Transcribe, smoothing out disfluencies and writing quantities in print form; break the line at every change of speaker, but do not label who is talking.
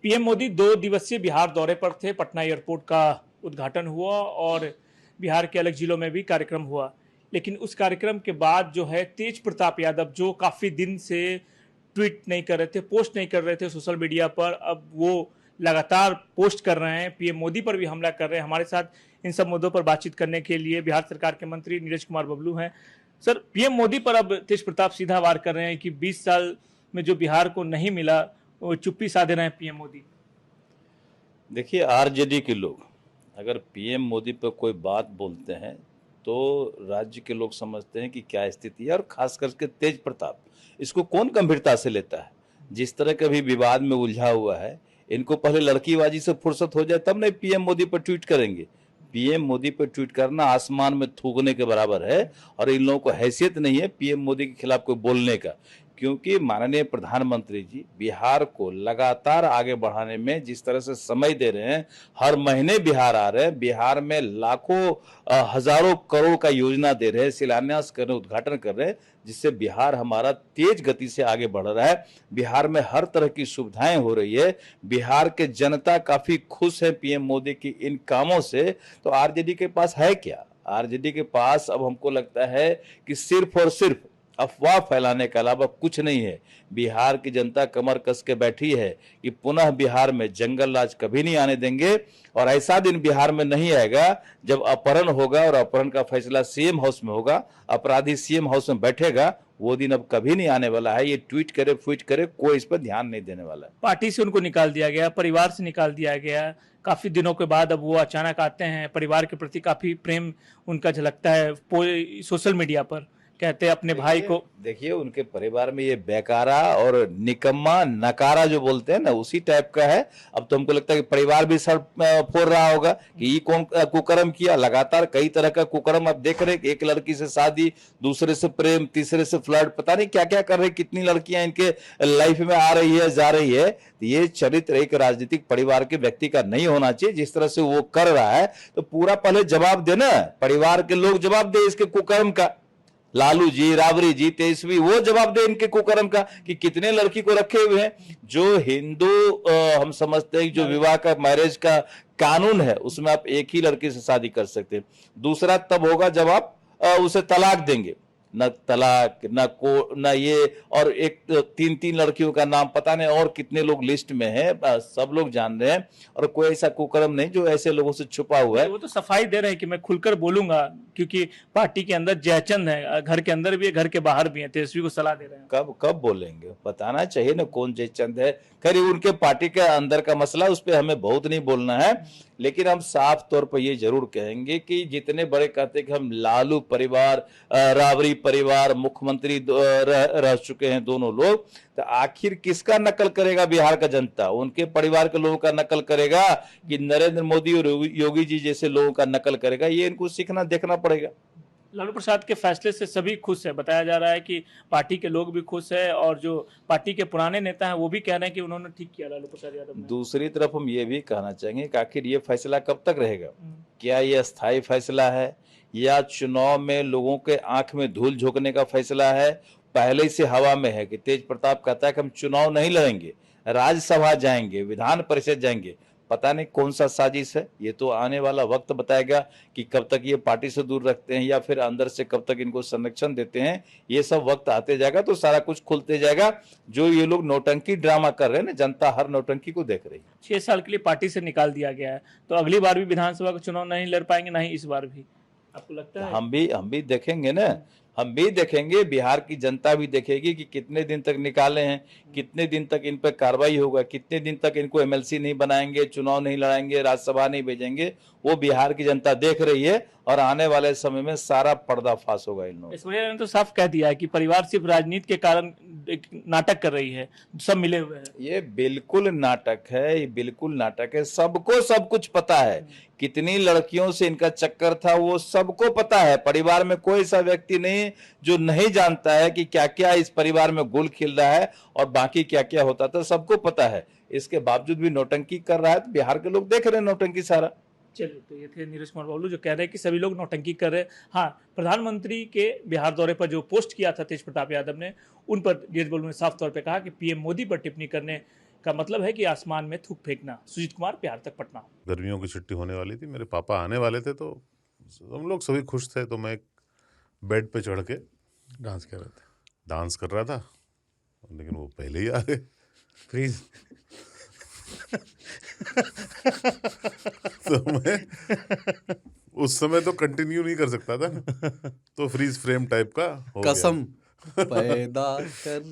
PM Modi 2 दिवसीय बिहार दौरे पर थे। पटना एयरपोर्ट का उद्घाटन हुआ और बिहार के अलग जिलों में भी कार्यक्रम हुआ। लेकिन उस कार्यक्रम के बाद जो है तेज प्रताप यादव, जो काफ़ी दिन से ट्वीट नहीं कर रहे थे, पोस्ट नहीं कर रहे थे सोशल मीडिया पर, अब वो लगातार पोस्ट कर रहे हैं, पीएम मोदी पर भी हमला कर रहे हैं। हमारे साथ इन सब मुद्दों पर बातचीत करने के लिए बिहार सरकार के मंत्री नीरज कुमार बबलू हैं। सर, पीएम मोदी पर अब तेज प्रताप सीधा वार कर रहे हैं कि 20 साल में जो बिहार को नहीं मिला वो चुप्पी साधे रहे हैं पीएम मोदी।
देखिए, आरजेडी के लोग अगर पीएम मोदी पर कोई बात बोलते हैं तो राज्य के लोग समझते हैं कि क्या स्थिति है, और खास करके तेज प्रताप इसको कौन गंभीरता से लेता है। जिस तरह का भी विवाद में उलझा हुआ है, इनको पहले लड़कीबाजी से फुर्सत हो जाए तब नहीं पीएम मोदी पर ट्वीट करेंगे। पीएम मोदी पर ट्वीट करना आसमान में थूकने के बराबर है, और इन लोगों को हैसियत नहीं है पीएम मोदी के खिलाफ कोई बोलने का। क्योंकि माननीय प्रधानमंत्री जी बिहार को लगातार आगे बढ़ाने में जिस तरह से समय दे रहे हैं, हर महीने बिहार आ रहे हैं, बिहार में लाखों हजारों करोड़ का योजना दे रहे हैं, शिलान्यास कर रहे हैं, उद्घाटन कर रहे हैं, जिससे बिहार हमारा तेज गति से आगे बढ़ रहा है। बिहार में हर तरह की सुविधाएं हो रही है। बिहार के जनता काफी खुश है पीएम मोदी की इन कामों से। तो आरजेडी के पास है क्या? आरजेडी के पास अब हमको लगता है कि सिर्फ और सिर्फ अफवाह फैलाने के अलावा कुछ नहीं है। बिहार की जनता कमर कस के बैठी है कि पुनः बिहार में जंगल राज कभी नहीं आने देंगे, और ऐसा दिन बिहार में नहीं आएगा जब अपहरण होगा और अपहरण का फैसला सीएम हाउस में होगा, अपराधी सीएम हाउस में बैठेगा। वो दिन अब कभी नहीं आने वाला है। ये ट्वीट करे फीट करे, कोई इस पर ध्यान नहीं देने वाला है।
पार्टी से उनको निकाल दिया गया, परिवार से निकाल दिया गया। काफी दिनों के बाद अब वो अचानक आते हैं। परिवार के प्रति काफी प्रेम उनका झलकता है सोशल मीडिया पर। कहते हैं अपने भाई को।
देखिए, उनके परिवार में ये बेकारा और निकम्मा नकारा जो बोलते हैं ना, उसी टाइप का है। अब तो हमको लगता है कि परिवार भी सर फोड़ रहा होगा कि ये कौन कुकर्म किया। लगातार कई तरह का कुकर्म आप देख रहे हैं। एक लड़की से शादी, दूसरे से प्रेम, तीसरे से फ्लर्ट, पता नहीं क्या क्या कर रहे हैं। कितनी लड़कियां इनके लाइफ में आ रही है, जा रही है। तो ये चरित्र एक राजनीतिक परिवार के व्यक्ति का नहीं होना चाहिए। जिस तरह से वो कर रहा है तो पूरा पहले जवाब देना, परिवार के लोग जवाब दे इसके कुकर्म का। लालू जी, राबड़ी जी, तेजस्वी, वो जवाब दे इनके कुकर्म का कि कितने लड़की को रखे हुए हैं। जो हिंदू हम समझते हैं जो विवाह का, मैरिज का कानून है, उसमें आप एक ही लड़की से शादी कर सकते हैं। दूसरा तब होगा जब आप उसे तलाक देंगे। न तलाक, न ये, और एक 3-3 लड़कियों का नाम पता नहीं और कितने लोग लिस्ट में है, सब लोग जान रहे हैं। और कोई ऐसा कुकर्म नहीं जो ऐसे लोगों से छुपा हुआ है।
वो तो सफाई दे रहे हैं कि मैं खुलकर बोलूंगा, क्योंकि पार्टी के अंदर जयचंद है, घर के अंदर भी है, घर के बाहर भी है। तेजस्वी को सलाह दे रहे हैं।
कब बोलेंगे? बताना चाहिए ना कौन जयचंद है। खैर, उनके पार्टी के अंदर का मसला, उस पर हमें बहुत नहीं बोलना है। लेकिन हम साफ तौर पर ये जरूर कहेंगे कि जितने बड़े कहते हैं कि हम लालू परिवार, राबड़ी परिवार, मुख्यमंत्री रह चुके हैं दोनों लोग, तो आखिर किसका नकल करेगा बिहार का जनता? उनके परिवार के लोगों का नकल करेगा कि नरेंद्र मोदी और योगी जी जैसे लोगों का नकल करेगा? ये इनको सीखना देखना पड़ेगा।
लालू प्रसाद के फैसले से सभी खुश है। बताया जा रहा है कि पार्टी के लोग भी खुश है, और जो पार्टी के पुराने नेता हैं वो भी कह रहे हैं कि उन्होंने ठीक किया लालू प्रसाद यादव ने।
दूसरी तरफ हम ये भी कहना चाहेंगे कि आखिर ये फैसला कब तक रहेगा? क्या ये अस्थायी फैसला है या चुनाव में लोगों के आंख में धूल झोंकने का फैसला है? पहले से हवा में है कि तेज प्रताप कहता है कि हम चुनाव नहीं लड़ेंगे, राज्यसभा जाएंगे, विधान परिषद जाएंगे। पता नहीं कौन सा साजिश है। ये तो आने वाला वक्त बताएगा कि कब तक ये पार्टी से दूर रखते हैं या फिर अंदर से कब तक इनको संरक्षण देते हैं। ये सब वक्त आते जाएगा तो सारा कुछ खुलते जाएगा। जो ये लोग नौटंकी ड्रामा कर रहे हैं ना, जनता हर नौटंकी को देख रही है।
6 साल के लिए पार्टी से निकाल दिया गया है, तो अगली बार भी विधानसभा का चुनाव नहीं लड़ पाएंगे, नहीं इस बार भी? आपको लगता है?
हम भी देखेंगे ना। हम भी देखेंगे, बिहार की जनता भी देखेगी कि कितने दिन तक निकाले हैं, कितने दिन तक इन पर कार्रवाई होगा, कितने दिन तक इनको एमएलसी नहीं बनाएंगे, चुनाव नहीं लड़ाएंगे, राज्यसभा नहीं भेजेंगे। वो बिहार की जनता देख रही है, और आने वाले समय में सारा पर्दाफाश होगा इन लोगों।
ऐश्वर्या ने तो साफ कह दिया है कि परिवार सिर्फ राजनीति के कारण एक नाटक कर रही है, सब मिले हुए हैं।
ये बिल्कुल नाटक है, ये बिल्कुल नाटक है। सबको सब कुछ पता है। कितनी लड़कियों से इनका चक्कर था वो सबको पता है। परिवार में कोई ऐसा व्यक्ति नहीं जो नहीं जानता है कि क्या क्या इस परिवार में गुल खिल रहा है और बाकी क्या क्या होता था, सबको पता है। इसके बावजूद भी नौटंकी कर रहा है, तो बिहार के लोग देख रहे हैं नौटंकी सारा।
चलिए, तो ये थे नीरज कुमार बबलू जो कह रहे हैं कि सभी लोग नौटंकी कर रहे हैं। हाँ, प्रधानमंत्री के बिहार दौरे पर जो पोस्ट किया था तेज प्रताप यादव ने, उन पर नीरज बबलू ने साफ तौर पे कहा कि पीएम मोदी पर टिप्पणी करने का मतलब है कि आसमान में थूक फेंकना। सुजीत कुमार, बिहार तक पटना।
गर्मियों की छुट्टी होने वाली थी, मेरे पापा आने वाले थे, तो हम लोग सभी खुश थे। तो मैं एक बेड पे चढ़ के
डांस कर रहे थे,
डांस कर रहा था, लेकिन वो पहले ही आ गए।
फ्रीज।
तो मैं उस समय तो कंटिन्यू नहीं कर सकता था ना, तो फ्रीज फ्रेम टाइप का हो गया।
कसम पैदा कर